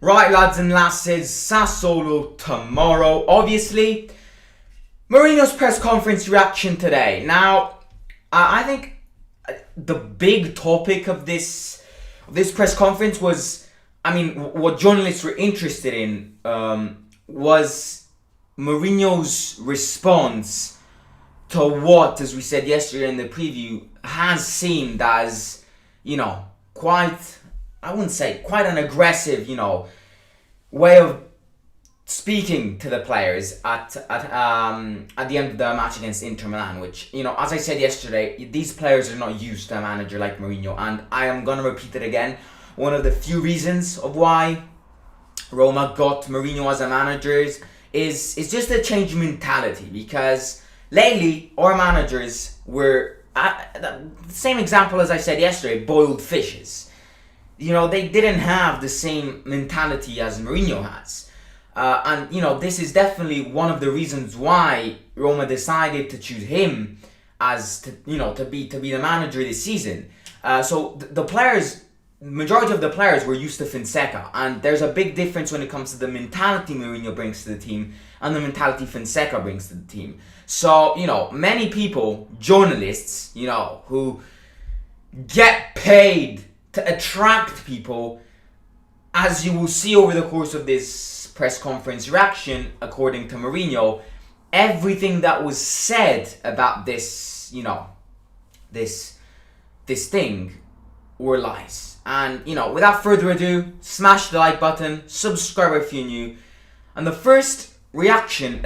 Right, lads and lasses, Sassuolo tomorrow. Obviously, Mourinho's press conference reaction today. Now, I think the big topic of this press conference was, what journalists were interested in was Mourinho's response to what, as we said yesterday in the preview, has seemed as, quite, I wouldn't say quite an aggressive, way of speaking to the players at the end of the match against Inter Milan, which, as I said yesterday, these players are not used to a manager like Mourinho, and I am going to repeat it again. One of the few reasons of why Roma got Mourinho as a manager is just a change in mentality, because lately our managers were, the same example as I said yesterday, boiled fishes. They didn't have the same mentality as Mourinho has. And this is definitely one of the reasons why Roma decided to choose him as to be the manager this season. So the players, majority of the players were used to Fonseca, and there's a big difference when it comes to the mentality Mourinho brings to the team and the mentality Fonseca brings to the team. So, many people, journalists, who get paid to attract people, as you will see over the course of this press conference reaction, according to Mourinho, everything that was said about this, this thing were lies. And, without further ado, smash the like button, subscribe if you're new. And the first question,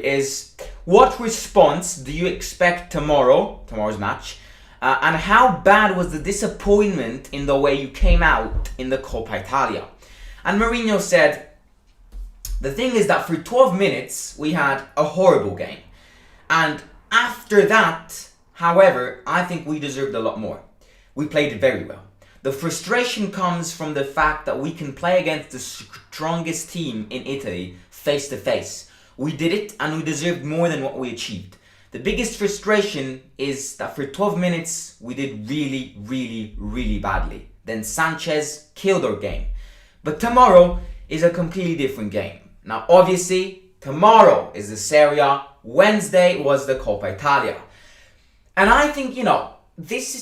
is what response do you expect tomorrow's match? And how bad was the disappointment in the way you came out in the Coppa Italia? And Mourinho said, the thing is that for 12 minutes, we had a horrible game. And after that, however, I think we deserved a lot more. We played very well. The frustration comes from the fact that we can play against the strongest team in Italy face to face. We did it, and we deserved more than what we achieved. The biggest frustration is that for 12 minutes, we did really, really, really badly. Then Sanchez killed our game. But tomorrow is a completely different game. Now, obviously, tomorrow is the Serie A. Wednesday was the Coppa Italia. And I think, this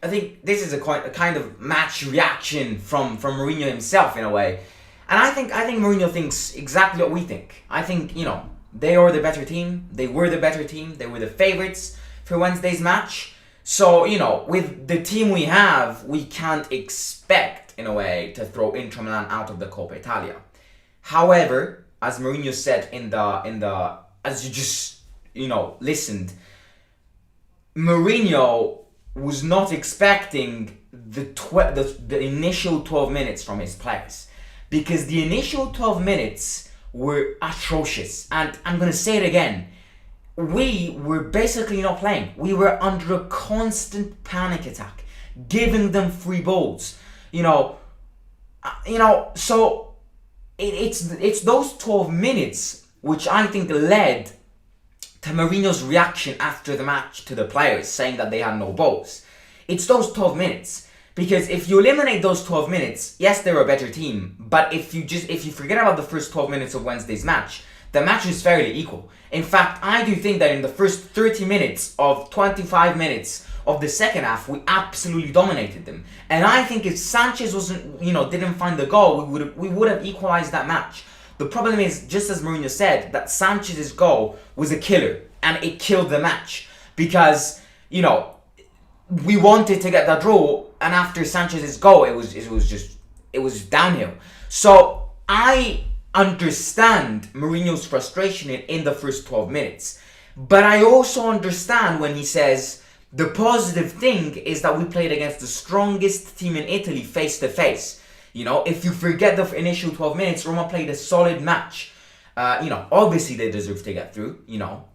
is a kind of match reaction from Mourinho himself in a way. And I think Mourinho thinks exactly what we think. I think, they are the better team. They were the better team. They were the favourites for Wednesday's match. So, with the team we have, we can't expect, in a way, to throw Inter Milan out of the Coppa Italia. However, as Mourinho said as you just, listened, Mourinho was not expecting the initial 12 minutes from his players. Because the initial 12 minutes were atrocious. And I'm going to say it again. We were basically not playing. We were under a constant panic attack, giving them free balls. So it's those 12 minutes which I think led to Mourinho's reaction after the match to the players, saying that they had no balls. It's those 12 minutes. Because if you eliminate those 12 minutes, yes, they're a better team. But if you forget about the first 12 minutes of Wednesday's match, the match is fairly equal. In fact, I do think that in the first 30 minutes of 25 minutes of the second half, we absolutely dominated them. And I think if Sanchez didn't find the goal, we would have equalized that match. The problem is, just as Mourinho said, that Sanchez's goal was a killer, and it killed the match. Because, we wanted to get that draw, and after Sanchez's goal, it was downhill. So I understand Mourinho's frustration in the first 12 minutes, but I also understand when he says the positive thing is that we played against the strongest team in Italy face to face. If you forget the initial 12 minutes, Roma played a solid match. Obviously they deserve to get through.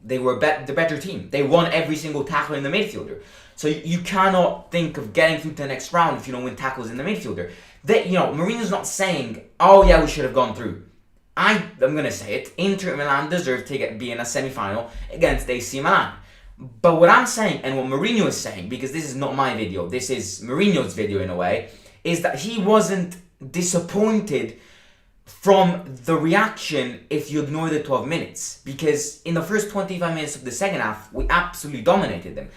They were the better team. They won every single tackle in the midfielder. So you cannot think of getting through to the next round if you don't win tackles in the midfielder. Mourinho's not saying, oh yeah, we should have gone through. I'm going to say it. Inter Milan deserved to be in a semi-final against AC Milan. But what I'm saying, and what Mourinho is saying, because this is not my video, this is Mourinho's video in a way, is that he wasn't disappointed from the reaction if you ignore the 12 minutes. Because in the first 25 minutes of the second half, we absolutely dominated them.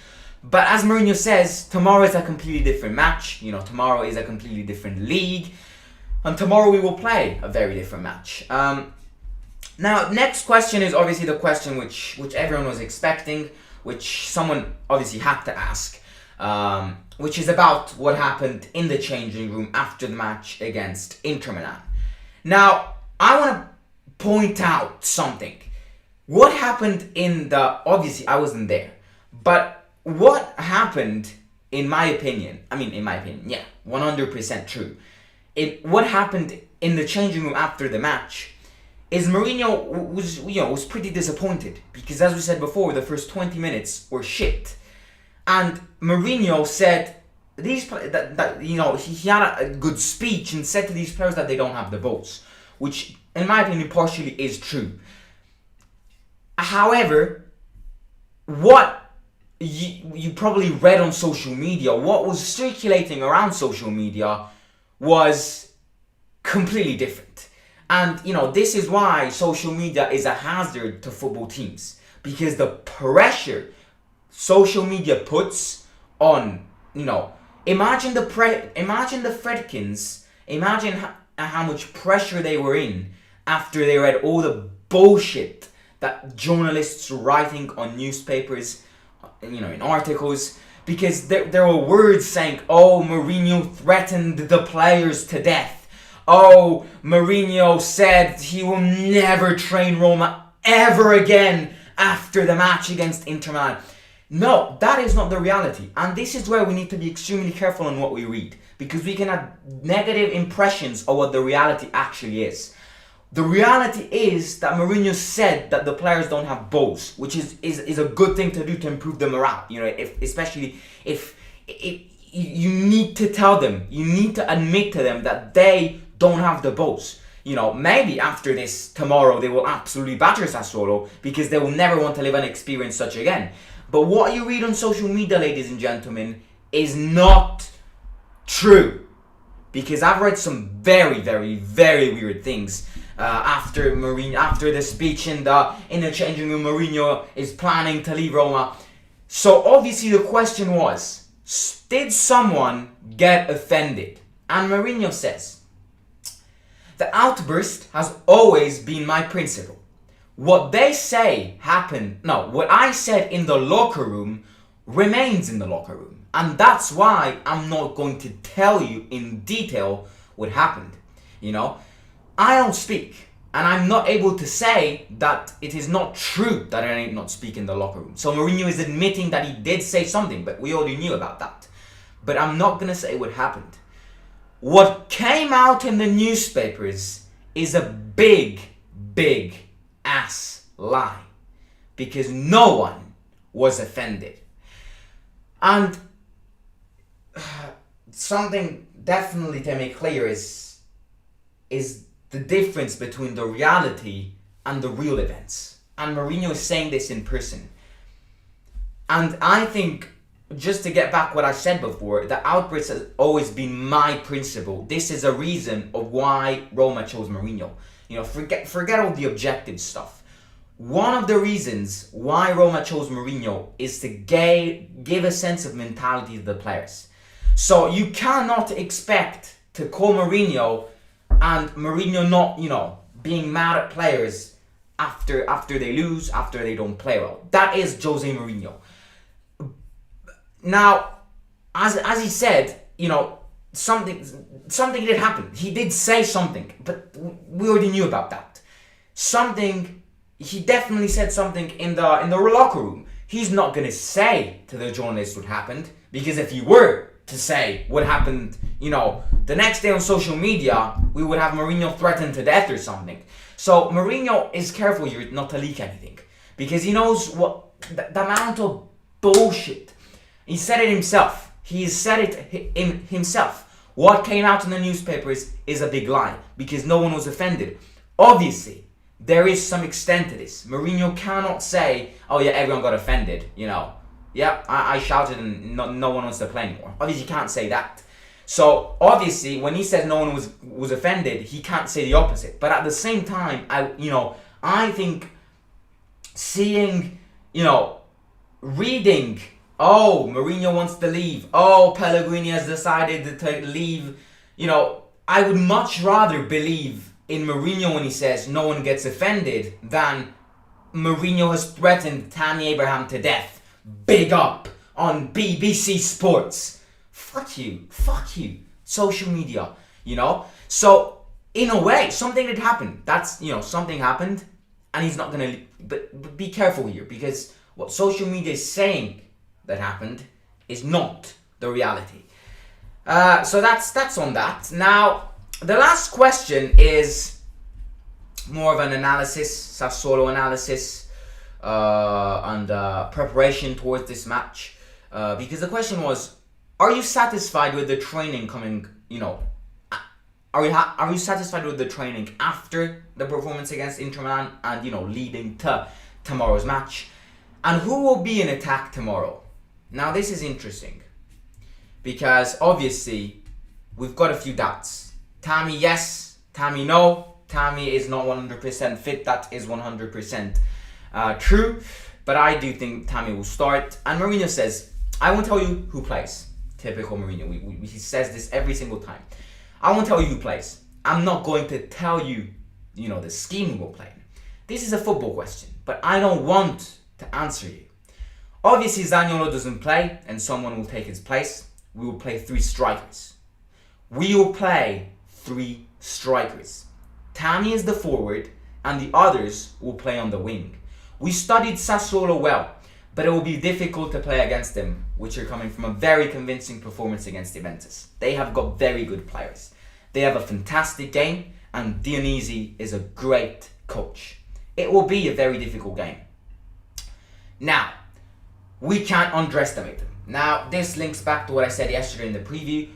But as Mourinho says, tomorrow is a completely different match. Tomorrow is a completely different league. And tomorrow we will play a very different match. Now, next question is obviously the question which everyone was expecting, which someone obviously had to ask, which is about what happened in the changing room after the match against Inter Milan. Now, I want to point out something. What happened obviously I wasn't there, but what happened, in my opinion, yeah, 100% true. What happened in the changing room after the match is Mourinho was pretty disappointed because, as we said before, the first 20 minutes were shit, and Mourinho said he had a good speech and said to these players that they don't have the balls, which in my opinion partially is true. However, what you probably read on social media, what was circulating around social media was completely different. And, this is why social media is a hazard to football teams. Because the pressure social media puts on, imagine the Fredkins, imagine how much pressure they were in after they read all the bullshit that journalists were writing on newspapers, in articles. Because there were words saying, oh, Mourinho threatened the players to death. Oh, Mourinho said he will never train Roma ever again after the match against Inter Milan. No, that is not the reality. And this is where we need to be extremely careful on what we read. Because we can have negative impressions of what the reality actually is. The reality is that Mourinho said that the players don't have balls, which is a good thing to do to improve the morale. Especially if you need to tell them, you need to admit to them that they don't have the balls. Maybe after this tomorrow they will absolutely batter Sassuolo because they will never want to live an experience such again. But what you read on social media, ladies and gentlemen, is not true. Because I've read some very, very, very weird things after the speech in the changing room. Mourinho is planning to leave Roma. So obviously the question was, did someone get offended? And Mourinho says, the outburst has always been my principle. What they say happened, no, what I said in the locker room remains in the locker room. And that's why I'm not going to tell you in detail what happened. I don't speak. And I'm not able to say that it is not true that I did not speak in the locker room. So Mourinho is admitting that he did say something, but we already knew about that. But I'm not going to say what happened. What came out in the newspapers is a big, big ass lie. Because no one was offended. And something definitely to make clear is the difference between the reality and the real events. And Mourinho is saying this in person. And I think, just to get back what I said before, the outburst has always been my principle. This is a reason of why Roma chose Mourinho. Forget all the objective stuff. One of the reasons why Roma chose Mourinho is to give a sense of mentality to the players. So you cannot expect to call Mourinho and Mourinho not, being mad at players after they lose, after they don't play well. That is Jose Mourinho. Now, as he said, something did happen. He did say something, but we already knew about that. He definitely said something in the locker room. He's not gonna say to the journalists what happened, because if he were to say what happened, the next day on social media, we would have Mourinho threatened to death or something. So Mourinho is careful here not to leak anything, because he knows what the amount of bullshit. He said it himself. He said it himself. What came out in the newspapers is a big lie, because no one was offended. Obviously, there is some extent to this. Mourinho cannot say, oh yeah, everyone got offended, Yeah, I shouted and no one wants to play anymore. Obviously, you can't say that. So obviously, when he says no one was offended, he can't say the opposite. But at the same time, I think seeing, reading, oh, Mourinho wants to leave, oh, Pellegrini has decided to leave, I would much rather believe in Mourinho when he says no one gets offended than Mourinho has threatened Tammy Abraham to death. Big up on BBC Sports. Fuck you. Social media, So, in a way, something did happen. That's, something happened, and he's not gonna. But be careful here, because what social media is saying that happened is not the reality. So that's on that. Now, the last question is more of an analysis, Sassuolo analysis, and preparation towards this match. Because the question was, are you satisfied with the training coming, are you satisfied with the training after the performance against Inter Milan and, leading to tomorrow's match? And who will be in attack tomorrow? Now, this is interesting because obviously we've got a few doubts. Tammy, yes. Tammy, no. Tammy is not 100% fit. That is 100% true. But I do think Tammy will start. And Mourinho says, I won't tell you who plays. Typical Mourinho. He says this every single time. I won't tell you who plays. I'm not going to tell you, the scheme we will play. This is a football question, but I don't want to answer you. Obviously, Zaniolo doesn't play, and someone will take his place. We will play 3 strikers. Tammy is the forward, and the others will play on the wing. We studied Sassuolo well, but it will be difficult to play against them, which are coming from a very convincing performance against Juventus. They have got very good players. They have a fantastic game, and Dionisi is a great coach. It will be a very difficult game. Now, we can't underestimate them. Now, this links back to what I said yesterday in the preview.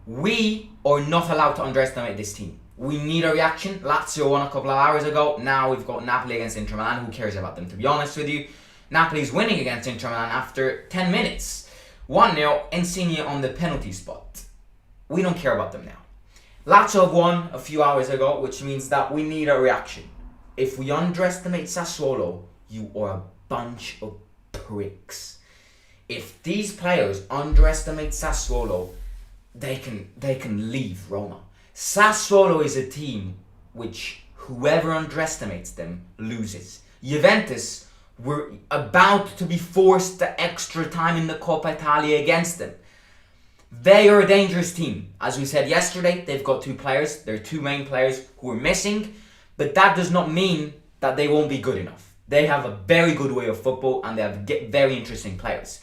We are not allowed to underestimate this team. We need a reaction. Lazio won a couple of hours ago. Now we've got Napoli against Inter Milan. Who cares about them, to be honest with you? Napoli's winning against Inter Milan after 10 minutes. 1-0, Insigne on the penalty spot. We don't care about them now. Lazio have won a few hours ago, which means that we need a reaction. If we underestimate Sassuolo, you are a bunch of pricks. If these players underestimate Sassuolo, they can leave Roma. Sassuolo is a team which whoever underestimates them loses. Juventus were about to be forced to extra time in the Coppa Italia against them. They are a dangerous team. As we said yesterday, they've got 2 players. Their 2 main players who are missing, but that does not mean that they won't be good enough. They have a very good way of football and they have very interesting players.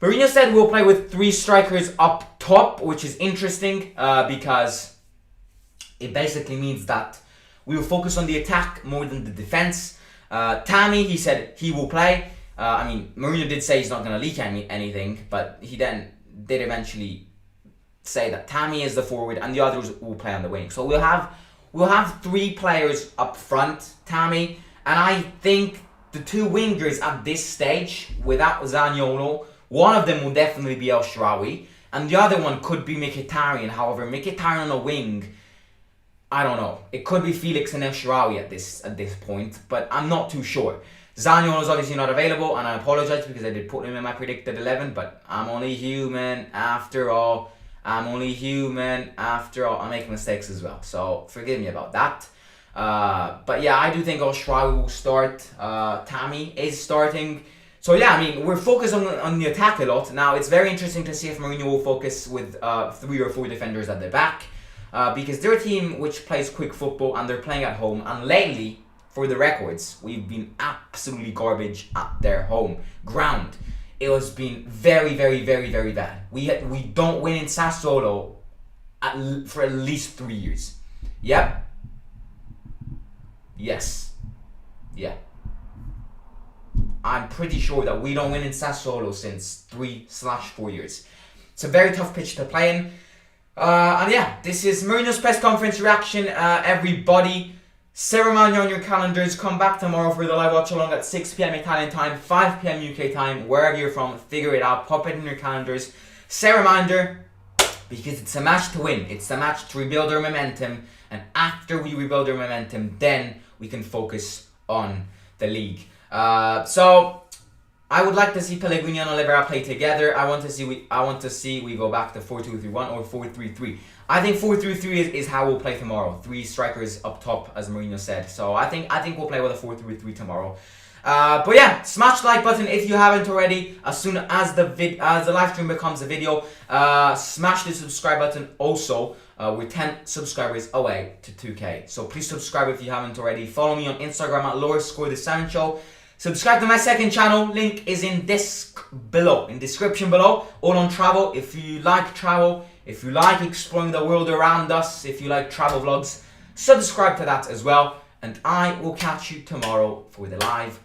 Mourinho said we'll play with 3 strikers up top, which is interesting because it basically means that we will focus on the attack more than the defense. Tammy, he said he will play. Mourinho did say he's not going to leak anything, but he then did eventually say that Tammy is the forward and the others will play on the wing. So we'll have 3 players up front, Tammy, and I think the 2 wingers at this stage, without Zaniolo, one of them will definitely be El Shaarawy, and the other one could be Mkhitaryan. However, Mkhitaryan on a wing, I don't know. It could be Felix and El Shaarawy at this point, but I'm not too sure. Zaniolo is obviously not available, and I apologize because I did put him in my predicted 11, but I'm only human after all. I make mistakes as well, so forgive me about that. But yeah, I do think El Shaarawy will start. Tammy is starting. So yeah, we're focused on the attack a lot. Now, it's very interesting to see if Mourinho will focus with 3 or 4 defenders at the back. Because they're a team which plays quick football and they're playing at home. And lately, for the records, we've been absolutely garbage at their home ground. It has been very, very, very, very bad. We don't win in Sassuolo for at least 3 years. Yep. Yes. Yeah. I'm pretty sure that we don't win in Sassuolo since 3/4 years. It's a very tough pitch to play in. And yeah, this is Mourinho's press conference reaction. Everybody, set a reminder on your calendars. Come back tomorrow for the live watch along at 6 p.m. Italian time, 5 p.m. UK time, wherever you're from. Figure it out. Pop it in your calendars. Set a reminder. because it's a match to win. It's a match to rebuild our momentum, and after we rebuild our momentum, then we can focus on the league. So I would like to see Pellegrini and Oliveira play together. I want to see we go back to 4-2-3-1 or 4-3-3. I think 4-3-3 is how we'll play tomorrow. 3 strikers up top, as Mourinho said. So I think we'll play with a 4-3-3 tomorrow. But yeah, smash the like button if you haven't already. As soon as the live stream becomes a video, smash the subscribe button also. We're 10 subscribers away to 2K. So please subscribe if you haven't already. Follow me on Instagram at @LowerScoreTheSancho. Subscribe to my second channel. Link is in description below. All on travel. If you like travel, if you like exploring the world around us, if you like travel vlogs, subscribe to that as well. And I will catch you tomorrow for the live